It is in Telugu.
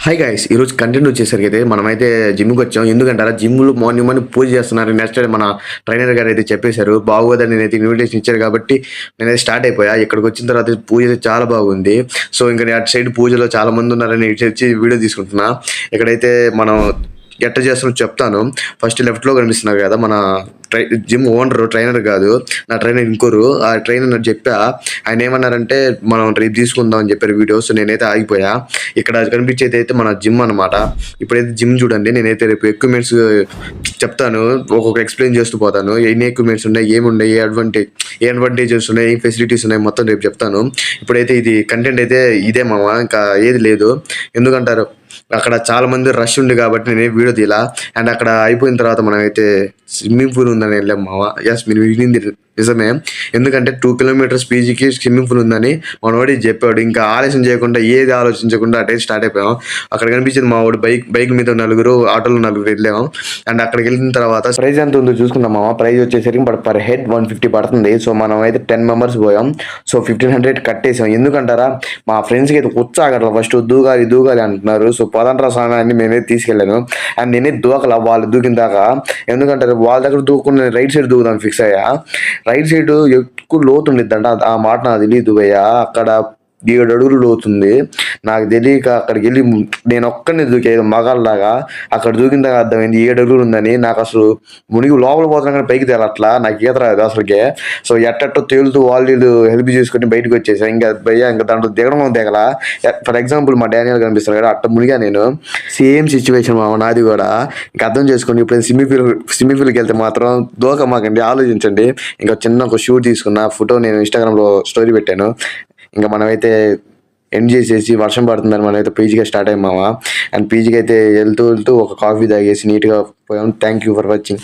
హాయ్ గైస్ ఈరోజు కంటెంట్ వచ్చేసరికి అయితే మనమైతే జిమ్కి వచ్చాం. ఎందుకంటారా, జిమ్లో మార్నింగ్ మార్నింగ్ పూజ చేస్తున్నారు. నెక్స్ట్ డే మన ట్రైనర్ గారు అయితే చెప్పేశారు బాగోదని నేనైతే ఇన్విటేషన్ ఇచ్చారు కాబట్టి నేనైతే స్టార్ట్ అయిపోయా. ఇక్కడికి వచ్చిన తర్వాత పూజ అయితే చాలా బాగుంది. సో ఇంకా అటు సైడ్ పూజలో చాలా మంది ఉన్నారని ఇటు వచ్చి వీడియో తీసుకుంటున్నా. ఇక్కడైతే మనం ఎట్ట చేస్తారో చెప్తాను. ఫస్ట్ లెఫ్ట్లో కనిపిస్తున్నారు కదా మన జిమ్ ఓనర్, ట్రైనర్ కాదు, నా ట్రైనర్ ఇంకోరు. ఆ ట్రైనర్ నాకు చెప్పా, ఆయన ఏమన్నారంటే మనం రేపు తీసుకుందాం అని చెప్పారు వీడియోస్. నేనైతే ఆగిపోయా. ఇక్కడ కనిపించేది అయితే మన జిమ్ అనమాట. ఇప్పుడైతే జిమ్ చూడండి. నేనైతే రేపు ఎక్విప్మెంట్స్ చెప్తాను, ఒక్కొక్క ఎక్స్ప్లెయిన్ చేస్తూ పోతాను. ఎన్ని ఎక్విప్మెంట్స్ ఉన్నాయి, ఏమున్నాయి, ఏ అడ్వాంటేజెస్ ఉన్నాయి, ఏ ఫెసిలిటీస్ ఉన్నాయి, మొత్తం రేపు చెప్తాను. ఇప్పుడైతే ఇది కంటెంట్ అయితే ఇదే మామ, ఇంకా ఏది లేదు. ఎందుకంటారు, అక్కడ చాలా మంది రష్ ఉంది కాబట్టి నేను వీడియో తీలా. అండ్ అక్కడ అయిపోయిన తర్వాత మనం అయితే స్విమ్మింగ్ పూల్ ఉందని వెళ్ళాం మామ. ఎస్, మీరు వినింది నిజమే. ఎందుకంటే 2 కిలోమీటర్స్ పీజీకి స్విమ్మింగ్ పూల్ ఉందని మనవాడి చెప్పాడు. ఇంకా ఆలస్యం చేయకుండా, ఏది ఆలోచించకుండా అటే స్టార్ట్ అయిపోయాం. అక్కడ కనిపించింది మా వాడు బైక్ మీద నలుగురు, ఆటోలో నలుగురు వెళ్ళాము. అండ్ అక్కడికి వెళ్ళిన తర్వాత ప్రైజ్ ఎంత ఉందో చూసుకున్నాం మామ. ప్రైజ్ వచ్చేసరికి పర్ హెడ్ 150 పడుతుంది. సో మనం అయితే 10 మెంబర్స్ పోయాం. సో 1500 కట్టేసాం. ఎందుకంటారా, మా ఫ్రెండ్స్కి అయితే ఉత్సాహం ఫస్ట్ దూకాలి అంటున్నారు. సో పదండ్రా స్వామి నేనైతే తీసుకెళ్ళాను. అండ్ నేనే దూకలా వాళ్ళు దూకిన దాకా. ఎందుకంటే వాళ్ళ దగ్గర దూకుని రైట్ సైడ్ దూకుదాం ఫిక్స్ అయ్యా. రైట్ సైడ్ ఎక్కువ లోతు ఉండిద్దంట. ఆ మాట నాకు తెలియదు భయ్యా. అక్కడ 7 అడుగులు లోతుంది. నాకు తెలియక అక్కడికి వెళ్ళి నేను ఒక్కడిని దూకేది మగాళ్ళలాగా. అక్కడ దూకిన దాకా అర్థమైంది 7 అడుగులు ఉందని. నాకు అసలు మునిగి లోపల పోతున్నా కానీ పైకి తేలట్లా. నాకు ఈత రాదు అసలుకే. సో ఎట్టట్టో తేలుతూ వాళ్ళు హెల్ప్ చేసుకుని బయటకు వచ్చేసాను. ఇంకా భయ్యా ఇంకా దాంట్లో దిగలా. ఫర్ ఎగ్జాంపుల్ మా డానియల్ కనిపిస్తారు కదా, అట్ట మునిగా నేను. సేమ్ సిచ్యువేషన్ మా నాది కూడా. ఇంకా అర్థం చేసుకోండి. ఇప్పుడు స్విమ్మింగ్ పూల్కి వెళ్తే మాత్రం దూకమాకండి, ఆలోచించండి. ఇంకా ఒక షూట్ తీసుకున్న ఫోటో నేను ఇన్స్టాగ్రామ్లో స్టోరీ పెట్టాను. ఇంకా మనమైతే ఎండ్ చేసేసి వర్షం పడుతుందని మనమైతే పీజీగా స్టార్ట్ అయ్యామా. అండ్ పీజీకి అయితే వెళ్తూ ఒక కాఫీ తాగేసి నీట్గా పోయాం. Thank you for watching.